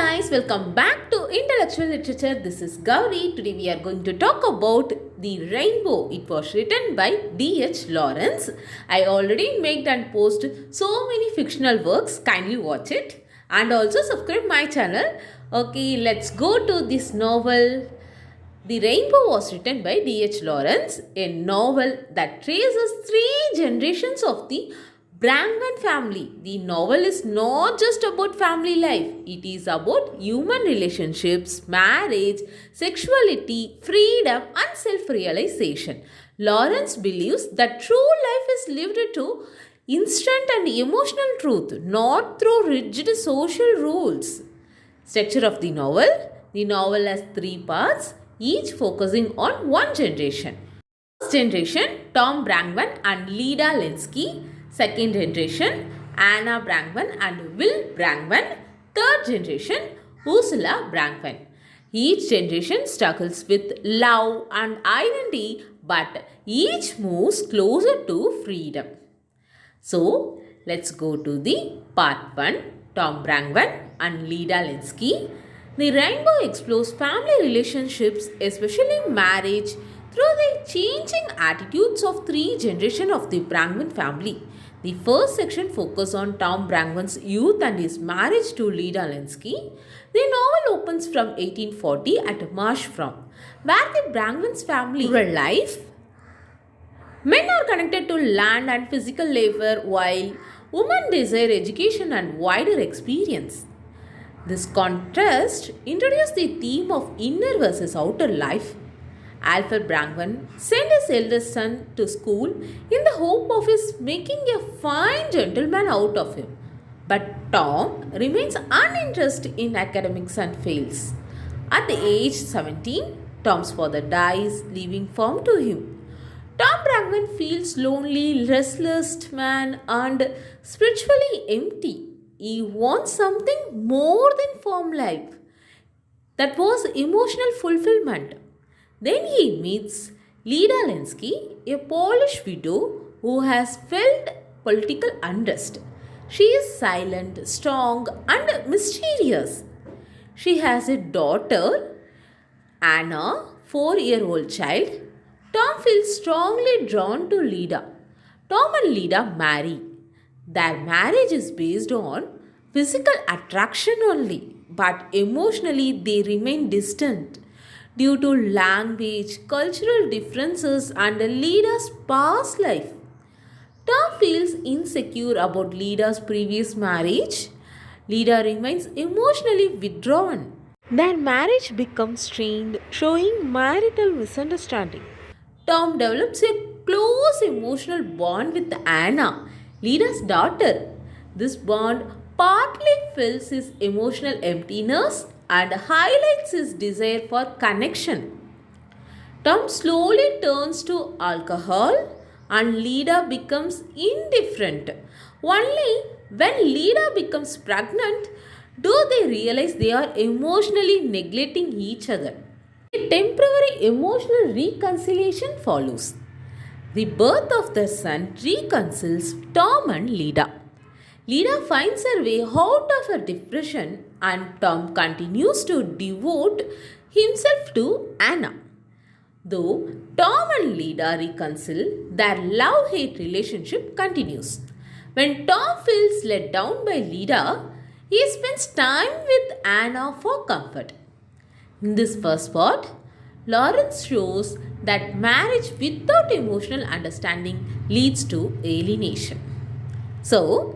guys, welcome back to Intellectual Literature. This is Gauri. Today we are going to talk about The Rainbow. It was written by D.H.LAWRENCE. I already made and posted so many fictional works. Kindly watch it and also subscribe my channel. Okay, let's go to this novel. The Rainbow was written by D.H.LAWRENCE, a novel that traces 3 generations of the Brangwen family. The novel is not just about family life. It is about human relationships, marriage, sexuality, freedom and self-realization. Lawrence believes that true life is lived through instant and emotional truth, not through rigid social rules. Structure of the novel. The novel has 3 parts, each focusing on one generation. First generation, Tom Brangwen and Lida Lenski. Second generation, Anna Brangwen and Will Brangwen. Third generation, Ursula Brangwen. Each generation struggles with love and identity, but each moves closer to freedom. So, let's go to the part 1, Tom Brangwen and Lida Lenski. The Rainbow explores family relationships, especially marriage, through the changing attitudes of 3 generations of the Brangwen family. The first section focuses on Tom Brangwen's youth and his marriage to Lida Lenski. The novel opens from 1840 at Marshfrom, where the Brangwen's family rural life. Men are connected to land and physical labor, while women desire education and wider experience. This contrast introduces the theme of inner versus outer life. Alfred Brangwen sent his eldest son to school in the hope of his making a fine gentleman out of him. But Tom remains uninterested in academics and fails. At the age 17, Tom's father dies, leaving farm to him. Tom Brangwen feels lonely, restless man and spiritually empty. He wants something more than farm life. That was emotional fulfillment. Then he meets Lida Lenski, a Polish widow who has felt political unrest. She is silent, strong and mysterious. She has a daughter, Anna, 4-year-old child. Tom feels strongly drawn to Lida. Tom and Lida marry. Their marriage is based on physical attraction only, but emotionally they remain distant due to language, cultural differences and Lida's past life. Tom feels insecure about Lida's previous marriage. Lida remains emotionally withdrawn. Their marriage becomes strained, showing marital misunderstanding. Tom develops a close emotional bond with Anna, Lida's daughter. This bond partly fills his emotional emptiness and highlights his desire for connection. Tom slowly turns to alcohol and Lida becomes indifferent. Only when Lida becomes pregnant do they realize they are emotionally neglecting each other. A temporary emotional reconciliation follows. The birth of their son reconciles Tom and Lida. Lida finds her way out of her depression and Tom continues to devote himself to Anna. Though Tom and Lida reconcile, their love-hate relationship continues. When Tom feels let down by Lida, he spends time with Anna for comfort. In this first part, Lawrence shows that marriage without emotional understanding leads to alienation. So,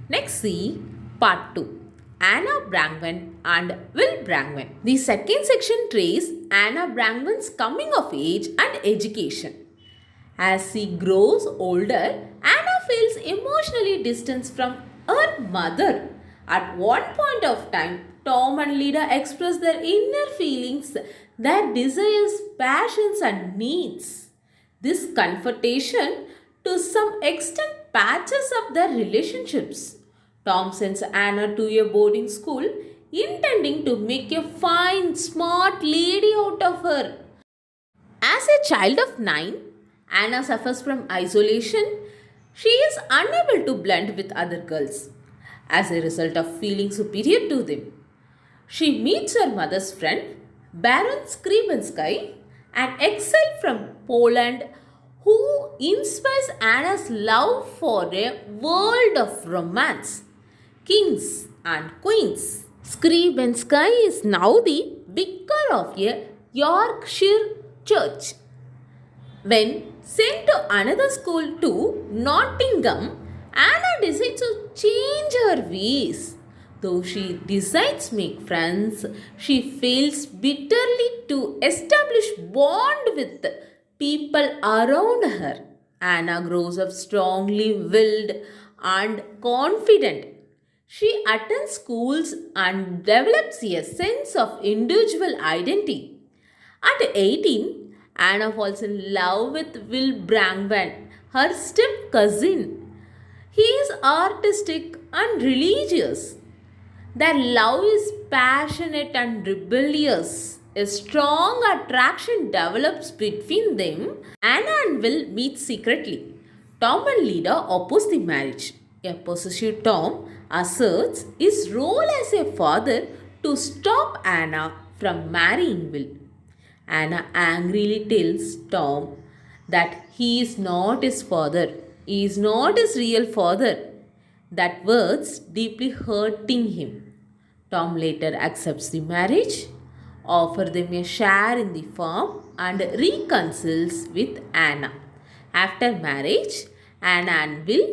next see part 2, Anna Brangwen and Will Brangwen. The second section traces Anna Brangwen's coming of age and education. As she grows older, Anna feels emotionally distanced from her mother. At one point of time, Tom and Lida express their inner feelings, their desires, passions and needs. This confrontation to some extent patches up their relationships. Tom sends Anna to a boarding school, intending to make a fine, smart lady out of her. As a child of 9, Anna suffers from isolation. She is unable to blend with other girls as a result of feeling superior to them. She meets her mother's friend, Baron Skribensky, an exile from Poland who inspires Anna's love for a world of romance, kings and queens. Skribensky is now the vicar of a Yorkshire church. When sent to another school to Nottingham, Anna decides to change her ways. Though she decides to make friends, she fails bitterly to establish bond with people around her. Anna grows up strongly willed and confident. She attends schools and develops a sense of individual identity. At 18, Anna falls in love with Will Brangwen, her step cousin. He is artistic and religious. Their love is passionate and rebellious. A strong attraction develops between them. Anna and Will meet secretly. Tom and Lida oppose the marriage. A possessive Tom asserts his role as a father to stop Anna from marrying Will. Anna angrily tells Tom that he is not his father. He is not his real father. That words deeply hurting him. Tom later accepts the marriage, offers them a share in the farm and reconciles with Anna. After marriage, Anna and Will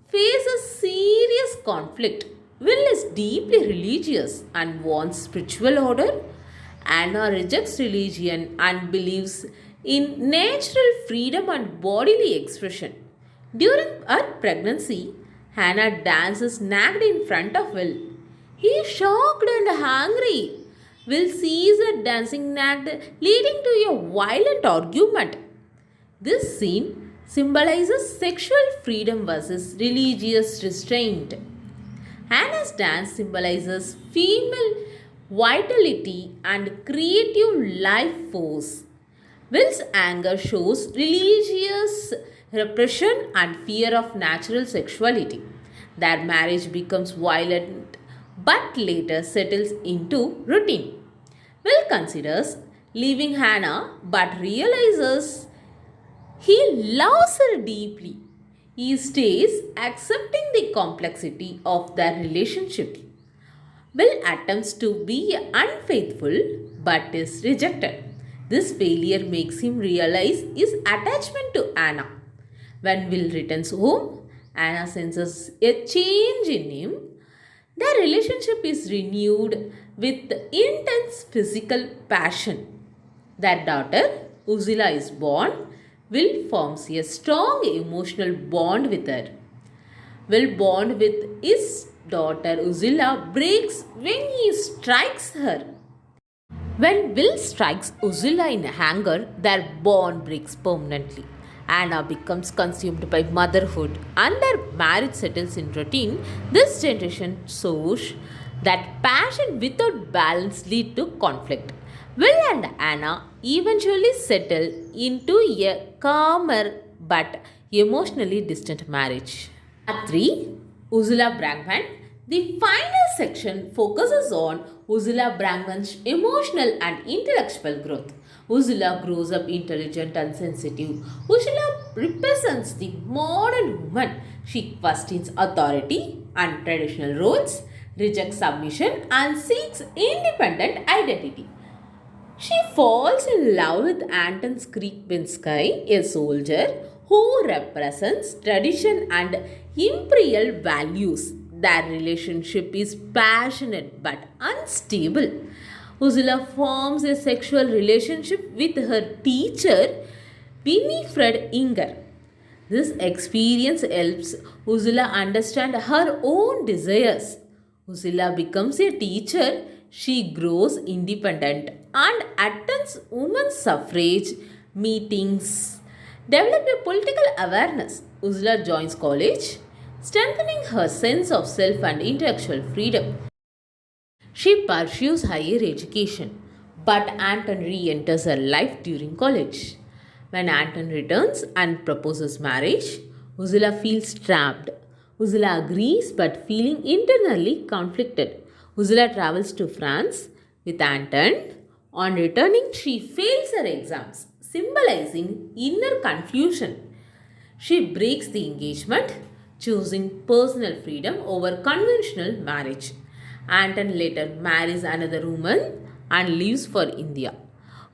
face a serious conflict. Will is deeply religious and wants spiritual order. Anna rejects religion and believes in natural freedom and bodily expression. During her pregnancy, Hannah dances naked in front of Will. He is shocked and angry. Will sees her dancing naked, leading to a violent argument. This scene symbolizes sexual freedom versus religious restraint. Hannah's dance symbolizes female vitality and creative life force. Will's anger shows religious repression and fear of natural sexuality. Their marriage becomes violent but later settles into routine. Will considers leaving Hannah but realizes he loves her deeply. He stays accepting the complexity of their relationship. Will attempts to be unfaithful but is rejected. This failure makes him realize his attachment to Anna. When Will returns home, Anna senses a change in him. Their relationship is renewed with intense physical passion. Their daughter, Ursula, is born. Will forms a strong emotional bond with her. Will bond with his daughter Ursula breaks when he strikes her. When Will strikes Ursula in anger, their bond breaks permanently. Anna becomes consumed by motherhood and their marriage settles in routine. This generation shows that passion without balance leads to conflict. Will and Anna eventually settle into a calmer but emotionally distant marriage. Part 3. Ursula Brangwen. The final section focuses on Ursula Brangwen's emotional and intellectual growth. Ursula grows up intelligent and sensitive. Ursula represents the modern woman. She questions authority and traditional roles, rejects submission and seeks independent identity. She falls in love with Anton Skribensky, a soldier who represents tradition and imperial values. Their relationship is passionate but unstable. Ursula forms a sexual relationship with her teacher, Winifred Inger. This experience helps Ursula understand her own desires. Ursula becomes a teacher. She grows independent and attends women's suffrage meetings. Develop a political awareness. Ursula joins college, strengthening her sense of self and intellectual freedom. She pursues higher education, but Anton re-enters her life during college. When Anton returns and proposes marriage, Ursula feels trapped. Ursula agrees but feeling internally conflicted. Ursula travels to France with Anton. On returning, she fails her exams, symbolizing inner confusion. She breaks the engagement, choosing personal freedom over conventional marriage. Anton later marries another woman and leaves for India.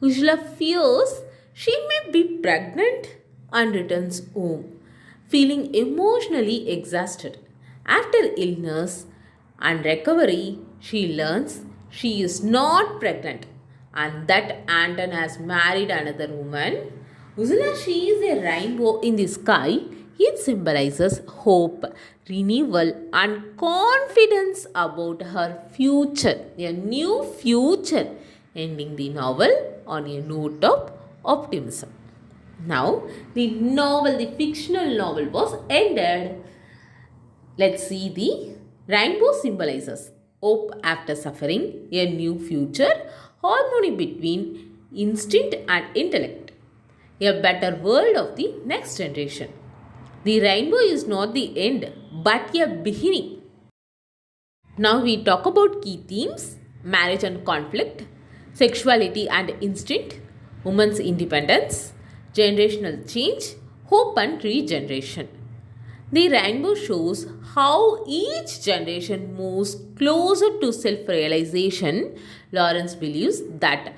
Ursula fears she may be pregnant and returns home, feeling emotionally exhausted. After illness and recovery, she learns she is not pregnant and that Anton has married another woman. Ursula, she is a rainbow in the sky. It symbolizes hope, renewal, and confidence about her future, a new future, ending the novel on a note of optimism. Now, the fictional novel was ended. Let's see the rainbow symbolizes hope after suffering, a new future, harmony between instinct and intellect, a better world of the next generation. The rainbow is not the end but a beginning. Now we talk about key themes: marriage and conflict, sexuality and instinct, women's independence, generational change, hope and regeneration. The rainbow shows how each generation moves closer to self-realization. Lawrence believes that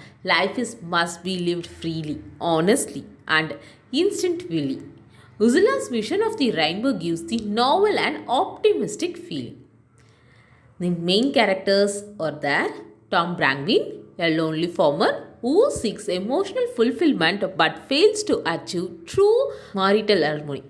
must be lived freely, honestly, and instinctively. Ursula's vision of the rainbow gives the novel an optimistic feeling. The main characters are there: Tom Brangwen, a lonely farmer who seeks emotional fulfillment but fails to achieve true marital harmony.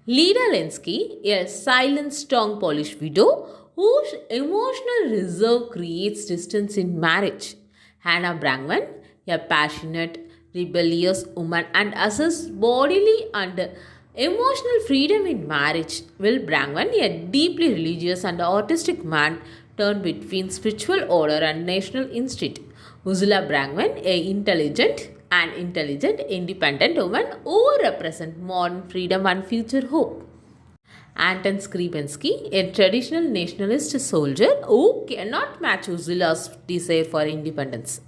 Lida Lenski, a silent, strong Polish widow whose emotional reserve creates distance in marriage. Hannah Brangwen, a passionate, rebellious woman and asserts bodily and emotional freedom in marriage. Will Brangwen, a deeply religious and artistic man torn between spiritual order and national instinct. Ursula Brangwen, an intelligent, independent woman who represents modern freedom and future hope. Anton Skribensky, a traditional nationalist soldier who cannot match Ursula's desire for independence.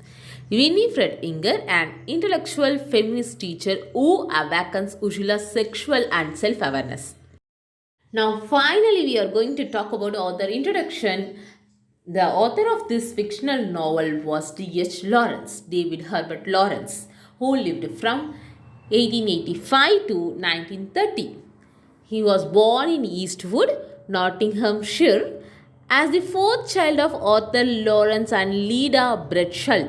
Winifred Inger, an intellectual feminist teacher who awakens Ursula's sexual and self-awareness. Now finally we are going to talk about author introduction. The author of this fictional novel was D.H.LAWRENCE, David Herbert Lawrence, who lived from 1885 to 1930. He was born in Eastwood, Nottinghamshire, as the fourth child of Arthur Lawrence and Lida Bretschall.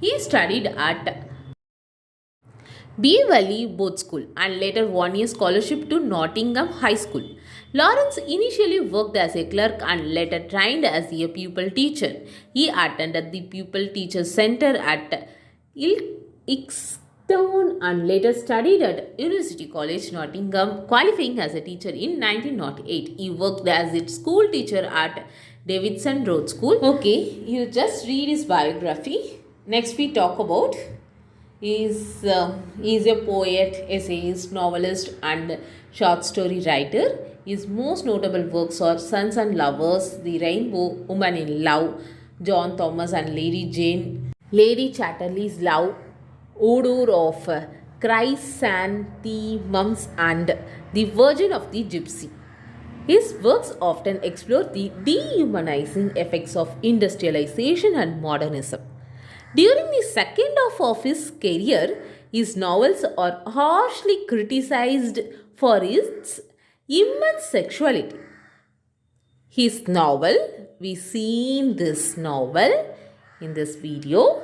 He studied at B. Valley Board School and later won a scholarship to Nottingham High School. Lawrence initially worked as a clerk and later trained as a pupil teacher. He attended the Pupil Teacher Centre at Ilkeston and later studied at University College Nottingham, qualifying as a teacher in 1908. He worked as a school teacher at Davidson Road School. Okay, you just read his biography. Next we talk about is a poet, essayist, novelist and short story writer. His most notable works are Sons and Lovers, The Rainbow, Woman in Love, John Thomas and Lady Jane, Lady Chatterley's Love, Odor of Chrysanthemums and The Virgin of the Gypsy. His works often explore the dehumanizing effects of industrialization and modernism. During the second half of his career, his novels are harshly criticized for its immense sexuality. His novel, we seen this novel in this video,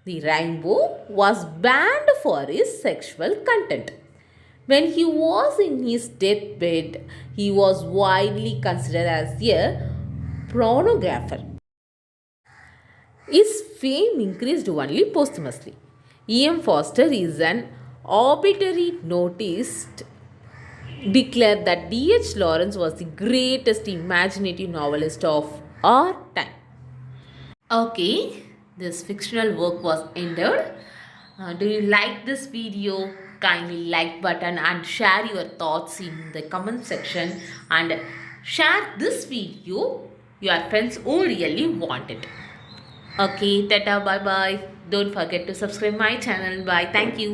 The Rainbow, was banned for his sexual content. When he was in his deathbed, he was widely considered as a pornographer. His fame increased only posthumously. E.M. Foster is an arbitrary noticed declared that D.H.LAWRENCE was the greatest imaginative novelist of our time. Okay, this fictional work was ended. Do you like this video? Kindly like button and share your thoughts in the comment section and share this video your friends who really want it. Okay, tata, bye bye. Don't forget to subscribe my channel. Bye. Thank you.